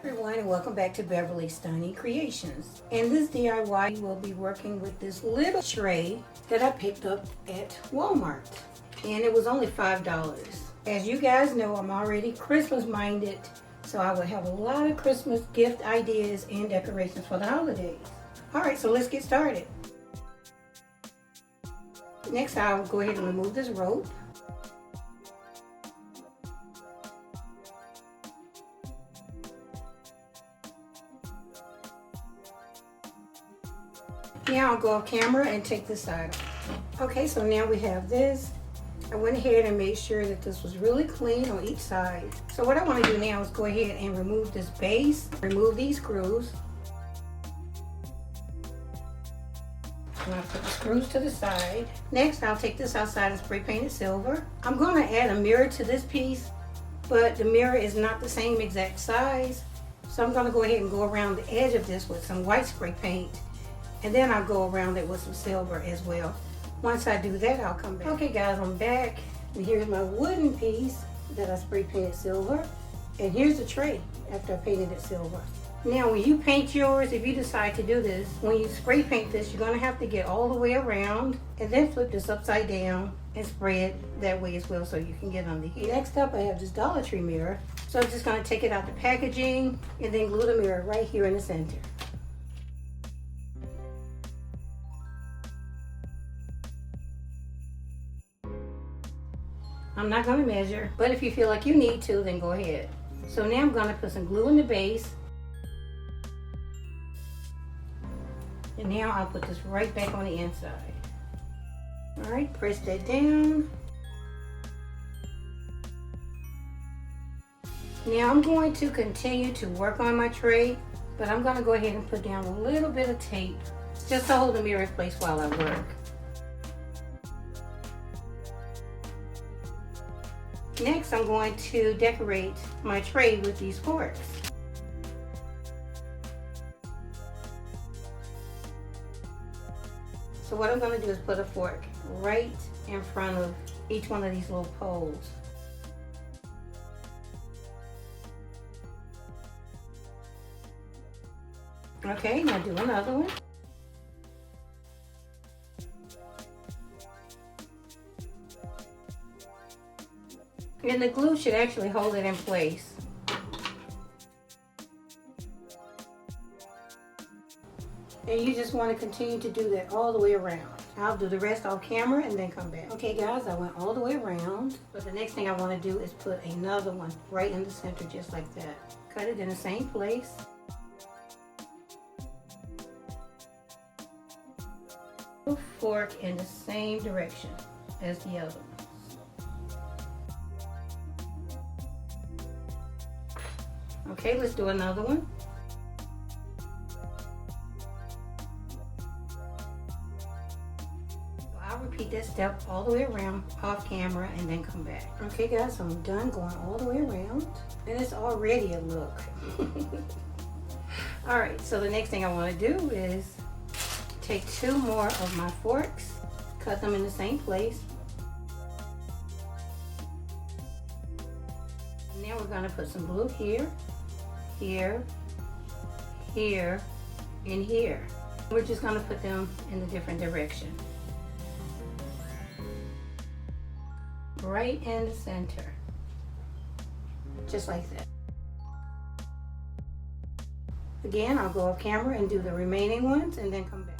Everyone, and welcome back to Beverly Stunning Creations. In this DIY, we'll be working with this little tray that I picked up at Walmart, and it was only $5. As you guys know, I'm already Christmas minded, so I would have a lot of Christmas gift ideas and decorations for the holidays. All right, so let's get started. Next, I'll go ahead and remove this rope. Now I'll go off camera and take this side off. Okay, so now we have this. I went ahead and made sure that this was really clean on each side. So what I want to do now is go ahead and remove this base, remove these screws. I'm going to put the screws to the side. Next, I'll take this outside and spray paint it silver. I'm going to add a mirror to this piece, but the mirror is not the same exact size. So I'm going to go ahead and go around the edge of this with some white spray paint. And then I'll go around it with some silver as well. Once I do that, I'll come back. Okay guys, I'm back. And here's my wooden piece that I spray painted silver. And here's the tray after I painted it silver. Now when you paint yours, if you decide to do this, when you spray paint this, you're gonna have to get all the way around and then flip this upside down and spray it that way as well so you can get under here. Next up, I have this Dollar Tree mirror. So I'm just gonna take it out the packaging and then glue the mirror right here in the center. I'm not going to measure, but if you feel like you need to, then go ahead. So now I'm going to put some glue in the base. And now I'll put this right back on the inside. All right, press that down. Now I'm going to continue to work on my tray, but I'm going to go ahead and put down a little bit of tape just to hold the mirror in place while I work. Next, I'm going to decorate my tray with these forks. So what I'm going to do is put a fork right in front of each one of these little poles. Okay, now do another one. And the glue should actually hold it in place. And you just want to continue to do that all the way around. I'll do the rest off camera and then come back. Okay guys, I went all the way around. But the next thing I want to do is put another one right in the center just like that. Cut it in the same place. Fork in the same direction as the other one. Okay, let's do another one. So I'll repeat that step all the way around off camera and then come back. Okay guys, so I'm done going all the way around and it's already a look. All right, so the next thing I want to do is take two more of my forks, cut them in the same place. And now we're going to put some glue here. Here, here, and here. We're just going to put them in a different direction. Right in the center. Just like that. Again, I'll go off camera and do the remaining ones and then come back.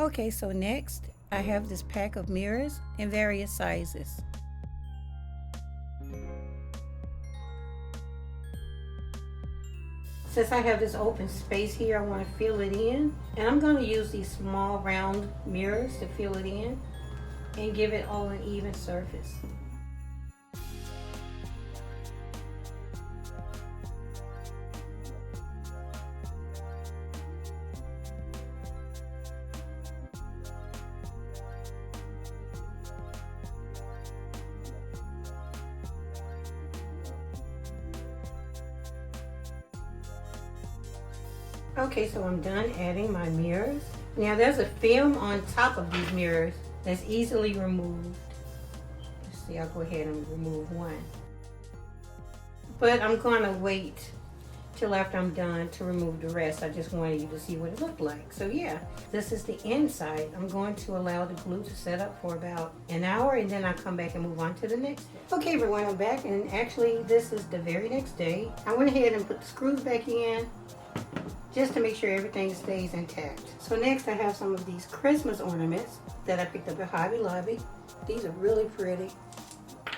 Okay, so next, I have this pack of mirrors in various sizes. Since I have this open space here, I want to fill it in. And I'm going to use these small round mirrors to fill it in and give it all an even surface. Okay, so I'm done adding my mirrors. Now there's a film on top of these mirrors that's easily removed. See, I'll go ahead and remove one. But I'm gonna wait till after I'm done to remove the rest. I just wanted you to see what it looked like. So yeah, this is the inside. I'm going to allow the glue to set up for about an hour, and then I'll come back and move on to the next step. Okay everyone, I'm back, and actually this is the very next day. I went ahead and put the screws back in just to make sure everything stays intact. So next I have some of these Christmas ornaments that I picked up at Hobby Lobby. These are really pretty.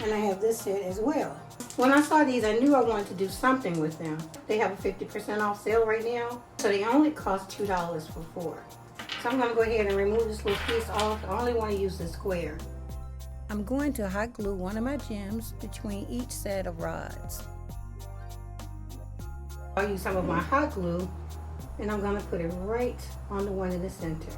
And I have this set as well. When I saw these, I knew I wanted to do something with them. They have a 50% off sale right now, so they only cost $2 for 4. So I'm gonna go ahead and remove this little piece off. I only wanna use the square. I'm going to hot glue one of my gems between each set of rods. I'll use some of my hot glue, and I'm gonna put it right on the one in the center.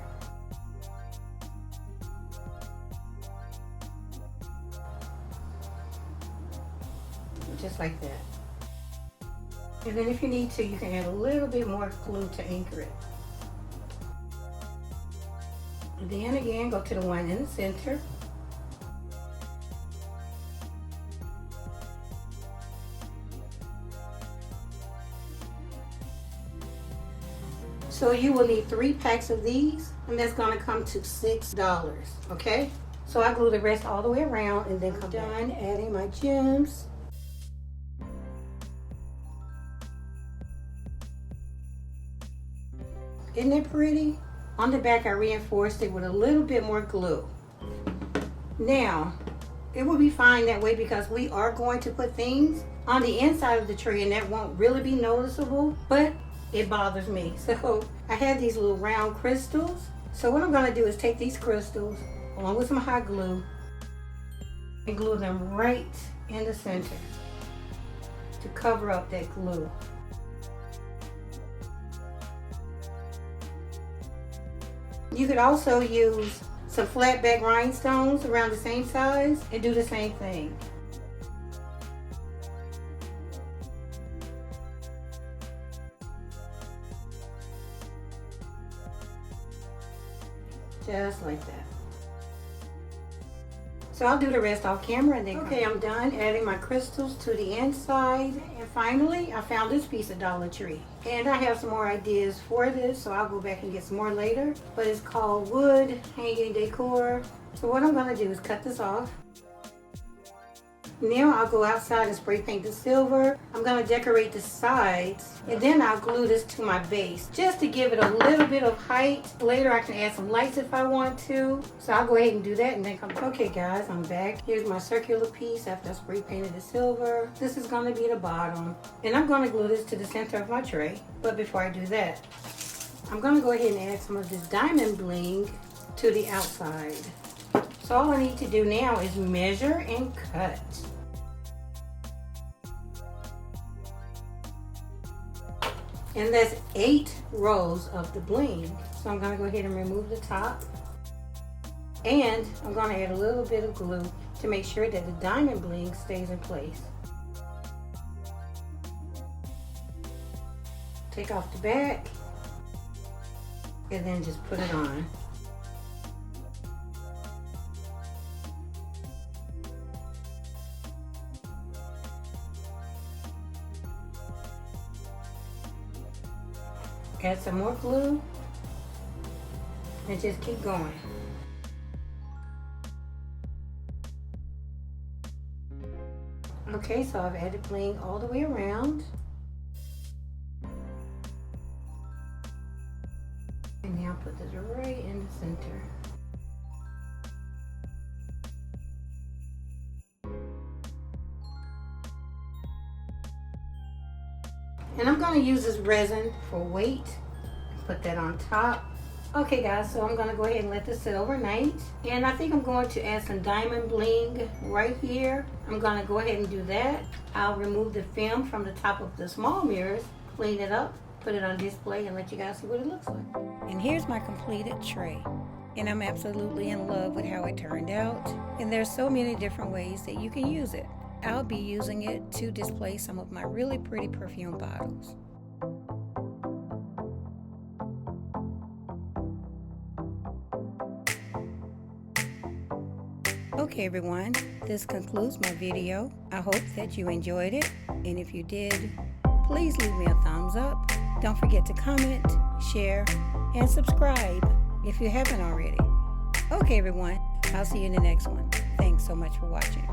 Just like that. And then if you need to, you can add a little bit more glue to anchor it. And then again, go to the one in the center. So you will need 3 packs of these, and that's gonna come to $6, okay? So I glue the rest all the way around, and then come done adding my gems. Isn't it pretty? On the back, I reinforced it with a little bit more glue. Now, it will be fine that way because we are going to put things on the inside of the tree, and that won't really be noticeable, but it bothers me. So I have these little round crystals. So what I'm gonna do is take these crystals along with some hot glue and glue them right in the center to cover up that glue. You could also use some flat back rhinestones around the same size and do the same thing. Just like that. So I'll do the rest off camera and then okay, I'm done adding my crystals to the inside. And finally, I found this piece at Dollar Tree. And I have some more ideas for this, so I'll go back and get some more later. But it's called Wood Hanging Decor. So what I'm gonna do is cut this off. Now I'll go outside and spray paint the silver. I'm gonna decorate the sides, and then I'll glue this to my base just to give it a little bit of height. Later I can add some lights if I want to. So I'll go ahead and do that and then come. Okay guys, I'm back. Here's my circular piece after I spray painted the silver. This is gonna be the bottom. And I'm gonna glue this to the center of my tray. But before I do that, I'm gonna go ahead and add some of this diamond bling to the outside. So all I need to do now is measure and cut. And that's 8 rows of the bling. So I'm gonna go ahead and remove the top. And I'm gonna add a little bit of glue to make sure that the diamond bling stays in place. Take off the back and then just put it on. Add some more glue and just keep going. Okay, so I've added bling all the way around. And now put this right in the center. And I'm going to use this resin for weight. Put that on top. Okay guys, so I'm going to go ahead and let this sit overnight. And I think I'm going to add some diamond bling right here. I'm going to go ahead and do that. I'll remove the film from the top of the small mirrors, clean it up, put it on display, and let you guys see what it looks like. And here's my completed tray. And I'm absolutely in love with how it turned out. And there's so many different ways that you can use it. I'll be using it to display some of my really pretty perfume bottles. Okay everyone, this concludes my video. I hope that you enjoyed it, and if you did, please leave me a thumbs up. Don't forget to comment, share, and subscribe if you haven't already. Okay everyone, I'll see you in the next one. Thanks so much for watching.